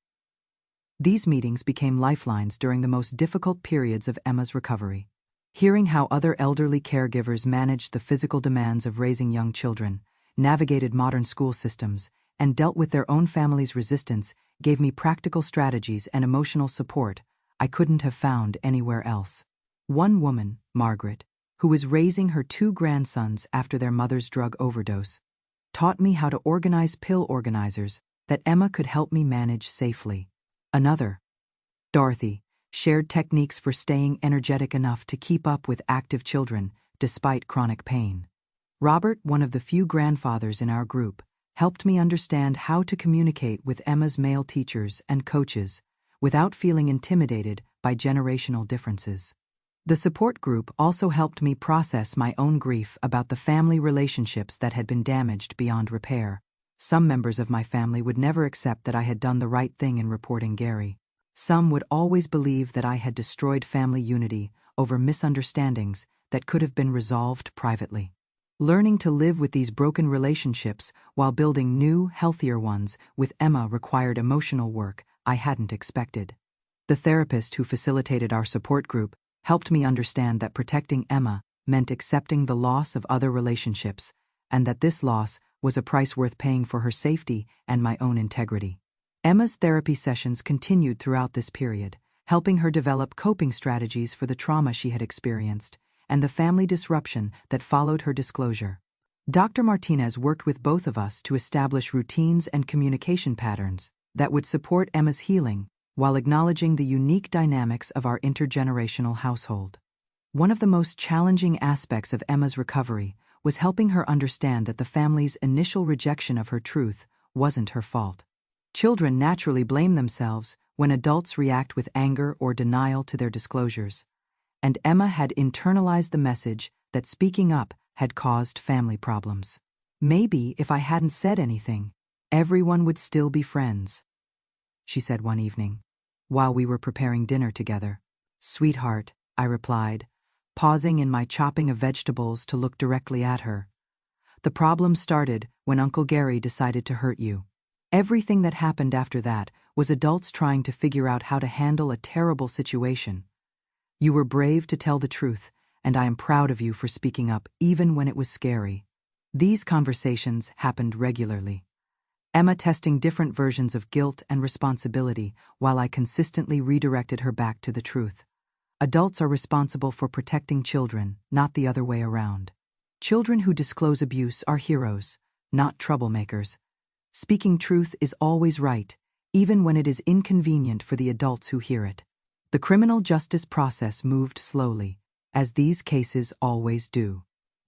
These meetings became lifelines during the most difficult periods of Emma's recovery. Hearing how other elderly caregivers managed the physical demands of raising young children, navigated modern school systems, and dealt with their own family's resistance gave me practical strategies and emotional support I couldn't have found anywhere else. One woman, Margaret, who was raising her 2 grandsons after their mother's drug overdose, taught me how to organize pill organizers that Emma could help me manage safely. Another, Dorothy, shared techniques for staying energetic enough to keep up with active children despite chronic pain. Robert, one of the few grandfathers in our group, helped me understand how to communicate with Emma's male teachers and coaches without feeling intimidated by generational differences. The support group also helped me process my own grief about the family relationships that had been damaged beyond repair. Some members of my family would never accept that I had done the right thing in reporting Gary. Some would always believe that I had destroyed family unity over misunderstandings that could have been resolved privately. Learning to live with these broken relationships while building new, healthier ones with Emma required emotional work I hadn't expected. The therapist who facilitated our support group helped me understand that protecting Emma meant accepting the loss of other relationships, and that this loss was a price worth paying for her safety and my own integrity. Emma's therapy sessions continued throughout this period, helping her develop coping strategies for the trauma she had experienced and the family disruption that followed her disclosure. Dr. Martinez worked with both of us to establish routines and communication patterns that would support Emma's healing while acknowledging the unique dynamics of our intergenerational household. One of the most challenging aspects of Emma's recovery was helping her understand that the family's initial rejection of her truth wasn't her fault. Children naturally blame themselves when adults react with anger or denial to their disclosures, and Emma had internalized the message that speaking up had caused family problems. "Maybe if I hadn't said anything, everyone would still be friends," she said one evening, while we were preparing dinner together. "Sweetheart," I replied, pausing in my chopping of vegetables to look directly at her. "The problem started when Uncle Gary decided to hurt you. Everything that happened after that was adults trying to figure out how to handle a terrible situation. You were brave to tell the truth, and I am proud of you for speaking up even when it was scary." These conversations happened regularly, Emma testing different versions of guilt and responsibility while I consistently redirected her back to the truth. Adults are responsible for protecting children, not the other way around. Children who disclose abuse are heroes, not troublemakers. Speaking truth is always right, even when it is inconvenient for the adults who hear it. The criminal justice process moved slowly, as these cases always do.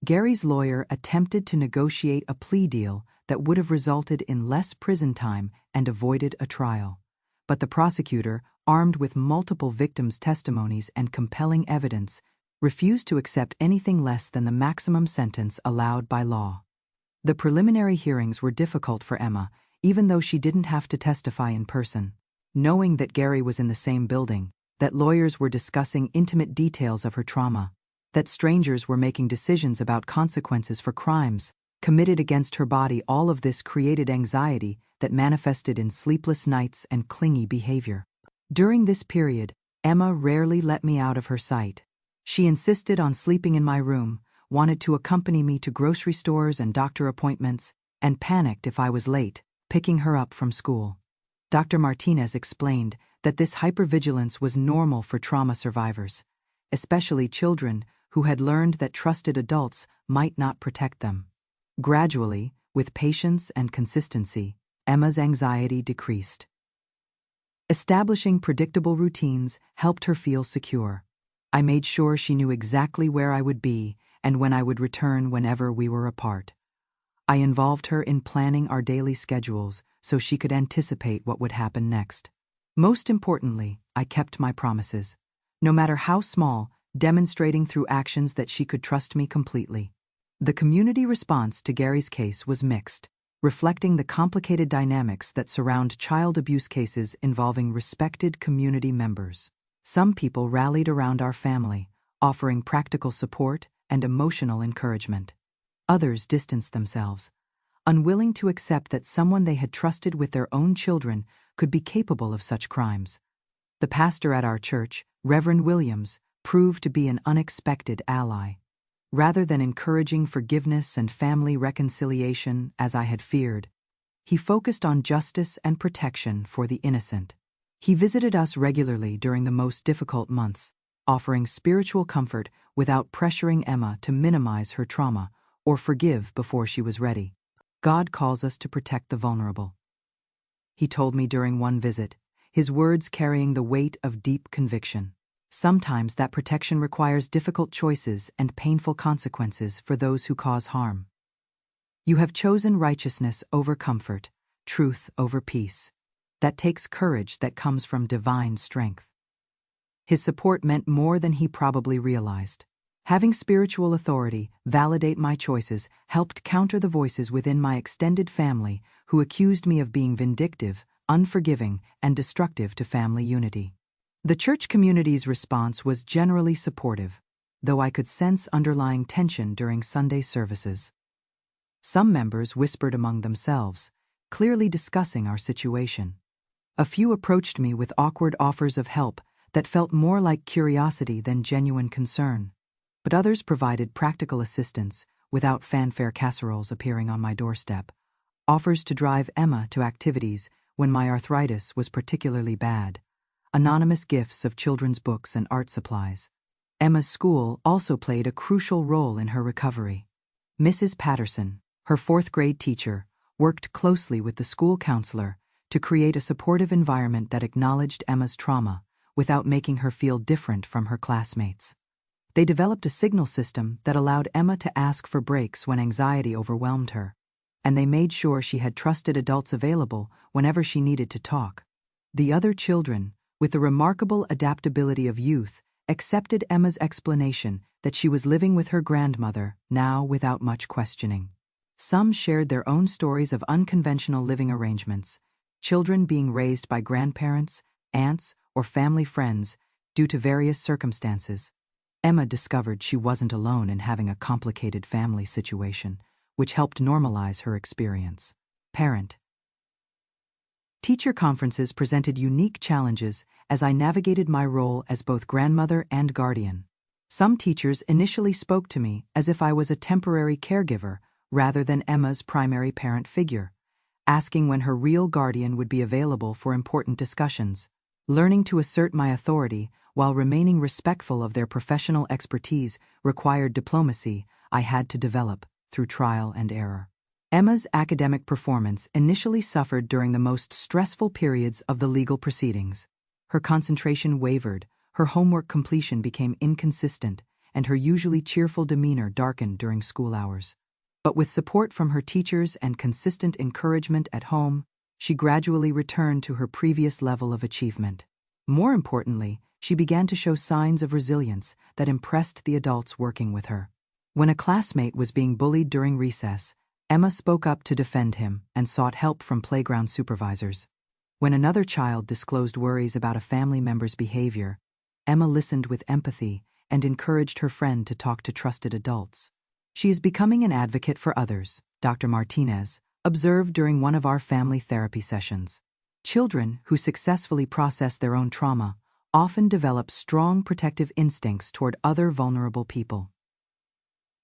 Gary's lawyer attempted to negotiate a plea deal that would have resulted in less prison time and avoided a trial. But the prosecutor, armed with multiple victims' testimonies and compelling evidence, refused to accept anything less than the maximum sentence allowed by law. The preliminary hearings were difficult for Emma, even though she didn't have to testify in person. Knowing that Gary was in the same building, that lawyers were discussing intimate details of her trauma, that strangers were making decisions about consequences for crimes committed against her body, all of this created anxiety that manifested in sleepless nights and clingy behavior. During this period, Emma rarely let me out of her sight. She insisted on sleeping in my room, wanted to accompany me to grocery stores and doctor appointments, and panicked if I was late, picking her up from school. Dr. Martinez explained that this hypervigilance was normal for trauma survivors, especially children who had learned that trusted adults might not protect them. Gradually, with patience and consistency, Emma's anxiety decreased. Establishing predictable routines helped her feel secure. I made sure she knew exactly where I would be and when I would return whenever we were apart. I involved her in planning our daily schedules so she could anticipate what would happen next. Most importantly, I kept my promises, no matter how small, demonstrating through actions that she could trust me completely. The community response to Gary's case was mixed, reflecting the complicated dynamics that surround child abuse cases involving respected community members. Some people rallied around our family, offering practical support and emotional encouragement. Others distanced themselves, unwilling to accept that someone they had trusted with their own children could be capable of such crimes. The pastor at our church, Reverend Williams, proved to be an unexpected ally. Rather than encouraging forgiveness and family reconciliation, as I had feared, he focused on justice and protection for the innocent. He visited us regularly during the most difficult months, offering spiritual comfort without pressuring Emma to minimize her trauma or forgive before she was ready. God calls us to protect the vulnerable, he told me during one visit, his words carrying the weight of deep conviction. Sometimes that protection requires difficult choices and painful consequences for those who cause harm. You have chosen righteousness over comfort, truth over peace. That takes courage that comes from divine strength. His support meant more than he probably realized. Having spiritual authority validate my choices helped counter the voices within my extended family who accused me of being vindictive, unforgiving, and destructive to family unity. The church community's response was generally supportive, though I could sense underlying tension during Sunday services. Some members whispered among themselves, clearly discussing our situation. A few approached me with awkward offers of help that felt more like curiosity than genuine concern. But others provided practical assistance without fanfare casseroles appearing on my doorstep, offers to drive Emma to activities when my arthritis was particularly bad, anonymous gifts of children's books and art supplies. Emma's school also played a crucial role in her recovery. Mrs. Patterson, her fourth-grade teacher, worked closely with the school counselor to create a supportive environment that acknowledged Emma's trauma without making her feel different from her classmates. They developed a signal system that allowed Emma to ask for breaks when anxiety overwhelmed her, and they made sure she had trusted adults available whenever she needed to talk. The other children, with the remarkable adaptability of youth, accepted Emma's explanation that she was living with her grandmother, now without much questioning. Some shared their own stories of unconventional living arrangements, children being raised by grandparents, aunts, or family friends due to various circumstances. Emma discovered she wasn't alone in having a complicated family situation, which helped normalize her experience. Parent. Teacher conferences presented unique challenges as I navigated my role as both grandmother and guardian. Some teachers initially spoke to me as if I was a temporary caregiver rather than Emma's primary parent figure, asking when her real guardian would be available for important discussions. Learning to assert my authority while remaining respectful of their professional expertise required diplomacy I had to develop through trial and error. Emma's academic performance initially suffered during the most stressful periods of the legal proceedings. Her concentration wavered, her homework completion became inconsistent, and her usually cheerful demeanor darkened during school hours. But with support from her teachers and consistent encouragement at home, she gradually returned to her previous level of achievement. More importantly, she began to show signs of resilience that impressed the adults working with her. When a classmate was being bullied during recess, Emma spoke up to defend him and sought help from playground supervisors. When another child disclosed worries about a family member's behavior, Emma listened with empathy and encouraged her friend to talk to trusted adults. She is becoming an advocate for others, Dr. Martinez observed during one of our family therapy sessions. Children who successfully process their own trauma often develop strong protective instincts toward other vulnerable people.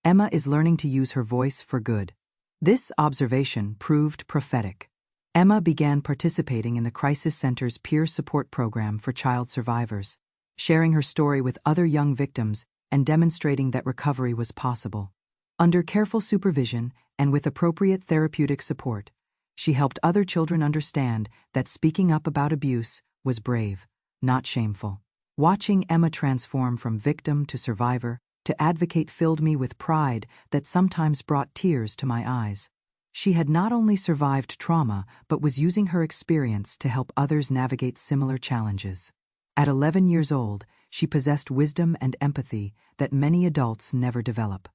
Emma is learning to use her voice for good. This observation proved prophetic. Emma began participating in the Crisis Center's peer support program for child survivors, sharing her story with other young victims and demonstrating that recovery was possible. Under careful supervision and with appropriate therapeutic support, she helped other children understand that speaking up about abuse was brave, not shameful. Watching Emma transform from victim to survivor to advocate filled me with pride that sometimes brought tears to my eyes. She had not only survived trauma but was using her experience to help others navigate similar challenges. At 11 years old, she possessed wisdom and empathy that many adults never develop.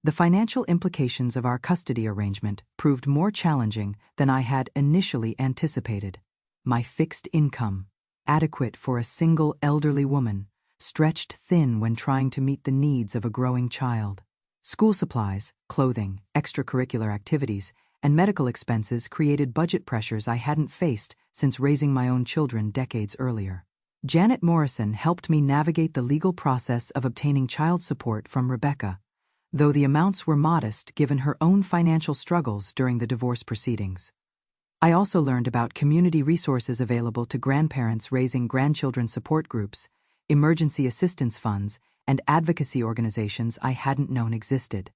The financial implications of our custody arrangement proved more challenging than I had initially anticipated. My fixed income, adequate for a single elderly woman, stretched thin when trying to meet the needs of a growing child. School supplies, clothing, extracurricular activities, and medical expenses created budget pressures I hadn't faced since raising my own children decades earlier. Janet Morrison helped me navigate the legal process of obtaining child support from Rebecca, though the amounts were modest given her own financial struggles during the divorce proceedings. I also learned about community resources available to grandparents raising grandchildren, support groups, emergency assistance funds, and advocacy organizations I hadn't known existed.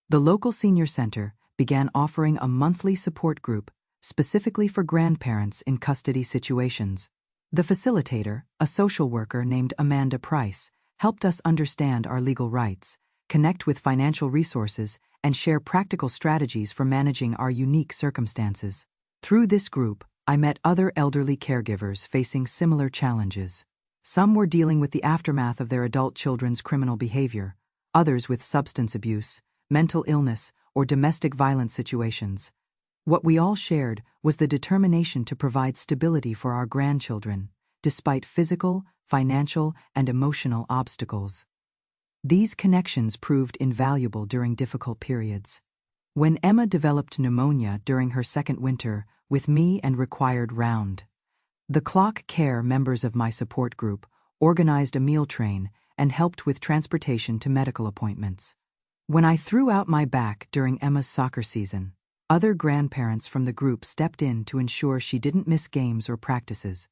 The local senior center began offering a monthly support group specifically for grandparents in custody situations. The facilitator, a social worker named Amanda Price, helped us understand our legal rights, connect with financial resources, and share practical strategies for managing our unique circumstances. Through this group, I met other elderly caregivers facing similar challenges. Some were dealing with the aftermath of their adult children's criminal behavior, others with substance abuse, mental illness, or domestic violence situations. What we all shared was the determination to provide stability for our grandchildren, despite physical, financial, and emotional obstacles. These connections proved invaluable during difficult periods. When Emma developed pneumonia during her second winter with me and required round-the-clock care, members of my support group organized a meal train and helped with transportation to medical appointments. When I threw out my back during Emma's soccer season, other grandparents from the group stepped in to ensure she didn't miss games or practices.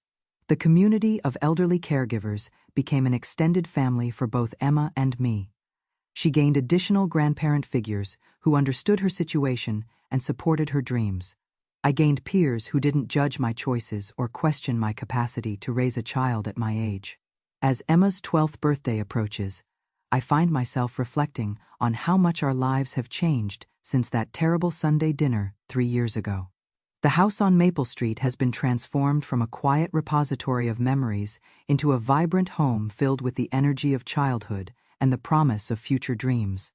The community of elderly caregivers became an extended family for both Emma and me. She gained additional grandparent figures who understood her situation and supported her dreams. I gained peers who didn't judge my choices or question my capacity to raise a child at my age. As Emma's 12th birthday approaches, I find myself reflecting on how much our lives have changed since that terrible Sunday dinner 3 years ago. The house on Maple Street has been transformed from a quiet repository of memories into a vibrant home filled with the energy of childhood and the promise of future dreams.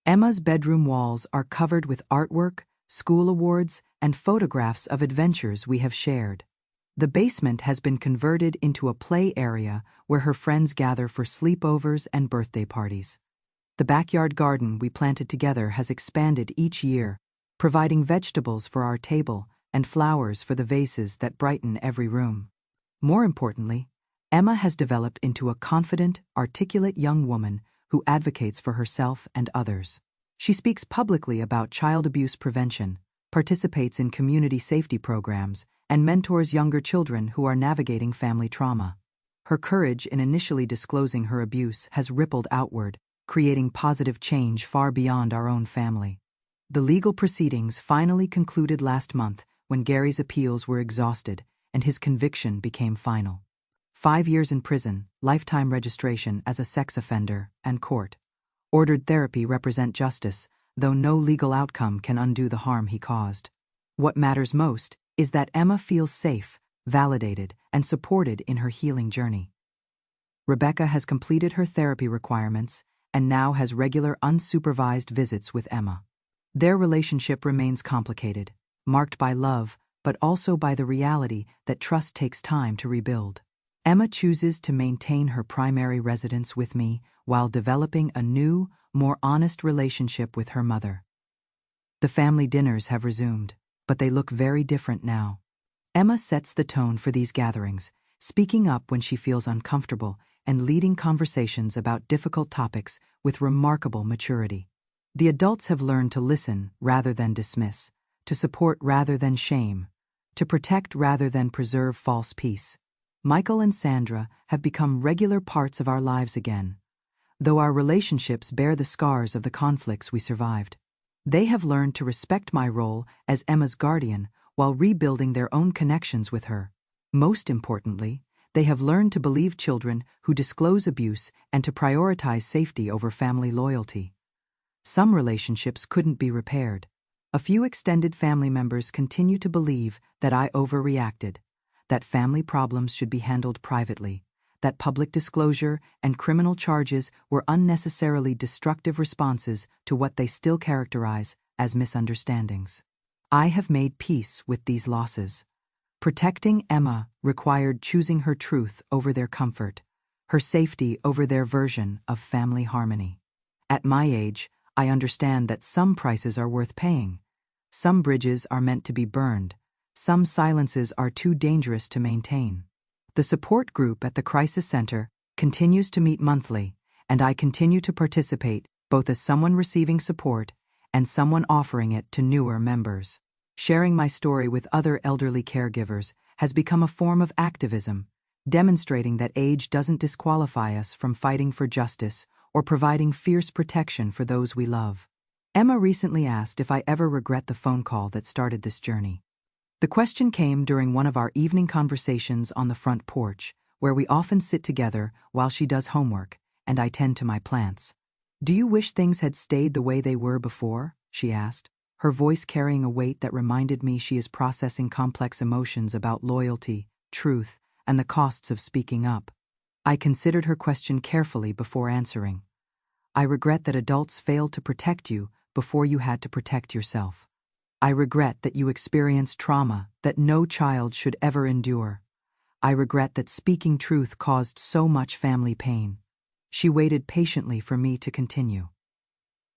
Emma's bedroom walls are covered with artwork, school awards, and photographs of adventures we have shared. The basement has been converted into a play area where her friends gather for sleepovers and birthday parties. The backyard garden we planted together has expanded each year, providing vegetables for our table and flowers for the vases that brighten every room. More importantly, Emma has developed into a confident, articulate young woman who advocates for herself and others. She speaks publicly about child abuse prevention, participates in community safety programs, and mentors younger children who are navigating family trauma. Her courage in initially disclosing her abuse has rippled outward, creating positive change far beyond our own family. The legal proceedings finally concluded last month when Gary's appeals were exhausted and his conviction became final. 5 years in prison, lifetime registration as a sex offender, and court-ordered therapy represent justice, though no legal outcome can undo the harm he caused. What matters most is that Emma feels safe, validated, and supported in her healing journey. Rebecca has completed her therapy requirements and now has regular unsupervised visits with Emma. Their relationship remains complicated, marked by love, but also by the reality that trust takes time to rebuild. Emma chooses to maintain her primary residence with me while developing a new, more honest relationship with her mother. The family dinners have resumed, but they look very different now. Emma sets the tone for these gatherings, speaking up when she feels uncomfortable and leading conversations about difficult topics with remarkable maturity. The adults have learned to listen rather than dismiss, to support rather than shame, to protect rather than preserve false peace. Michael and Sandra have become regular parts of our lives again, though our relationships bear the scars of the conflicts we survived. They have learned to respect my role as Emma's guardian while rebuilding their own connections with her. Most importantly, they have learned to believe children who disclose abuse and to prioritize safety over family loyalty. Some relationships couldn't be repaired. A few extended family members continue to believe that I overreacted, that family problems should be handled privately, that public disclosure and criminal charges were unnecessarily destructive responses to what they still characterize as misunderstandings. I have made peace with these losses. Protecting Emma required choosing her truth over their comfort, her safety over their version of family harmony. At my age, I understand that some prices are worth paying. Some bridges are meant to be burned. Some silences are too dangerous to maintain. The support group at the Crisis Center continues to meet monthly, and I continue to participate both as someone receiving support and someone offering it to newer members. Sharing my story with other elderly caregivers has become a form of activism, demonstrating that age doesn't disqualify us from fighting for justice or providing fierce protection for those we love. Emma recently asked if I ever regret the phone call that started this journey. The question came during one of our evening conversations on the front porch, where we often sit together while she does homework and I tend to my plants. "Do you wish things had stayed the way they were before?" she asked, her voice carrying a weight that reminded me she is processing complex emotions about loyalty, truth, and the costs of speaking up. I considered her question carefully before answering. "I regret that adults failed to protect you before you had to protect yourself. I regret that you experienced trauma that no child should ever endure. I regret that speaking truth caused so much family pain." She waited patiently for me to continue.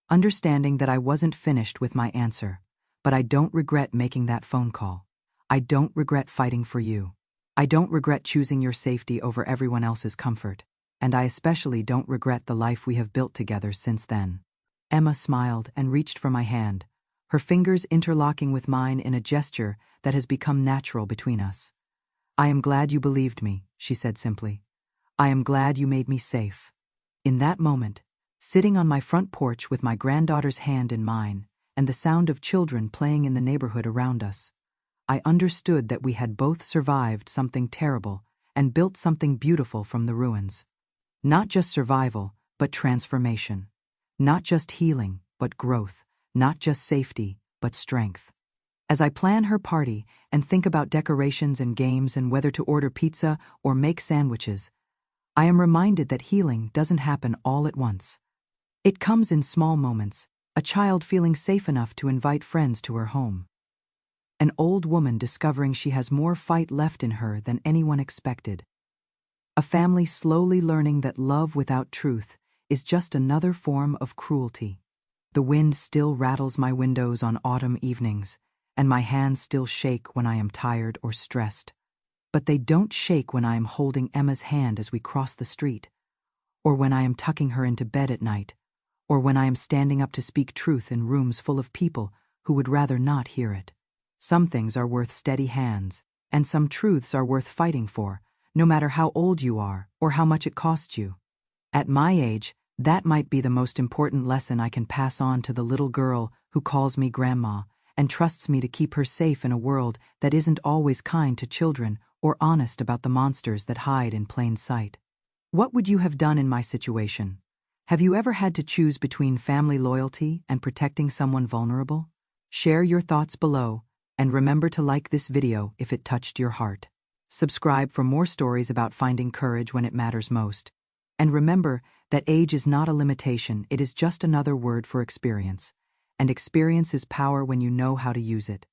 Understanding that I wasn't finished with my answer, "But I don't regret making that phone call. I don't regret fighting for you. I don't regret choosing your safety over everyone else's comfort. And I especially don't regret the life we have built together since then." Emma smiled and reached for my hand, her fingers interlocking with mine in a gesture that has become natural between us. "I am glad you believed me," she said simply. "I am glad you made me safe." In that moment, sitting on my front porch with my granddaughter's hand in mine and the sound of children playing in the neighborhood around us, I understood that we had both survived something terrible and built something beautiful from the ruins. Not just survival, but transformation. Not just healing, but growth. Not just safety, but strength. As I plan her party and think about decorations and games and whether to order pizza or make sandwiches, I am reminded that healing doesn't happen all at once. It comes in small moments, a child feeling safe enough to invite friends to her home. An old woman discovering she has more fight left in her than anyone expected. A family slowly learning that love without truth is just another form of cruelty. The wind still rattles my windows on autumn evenings, and my hands still shake when I am tired or stressed. But they don't shake when I am holding Emma's hand as we cross the street, or when I am tucking her into bed at night, or when I am standing up to speak truth in rooms full of people who would rather not hear it. Some things are worth steady hands, and some truths are worth fighting for, no matter how old you are or how much it costs you. At my age, that might be the most important lesson I can pass on to the little girl who calls me grandma and trusts me to keep her safe in a world that isn't always kind to children or honest about the monsters that hide in plain sight. What would you have done in my situation? Have you ever had to choose between family loyalty and protecting someone vulnerable? Share your thoughts below, and remember to like this video if it touched your heart. Subscribe for more stories about finding courage when it matters most. And remember that age is not a limitation, it is just another word for experience. And experience is power when you know how to use it.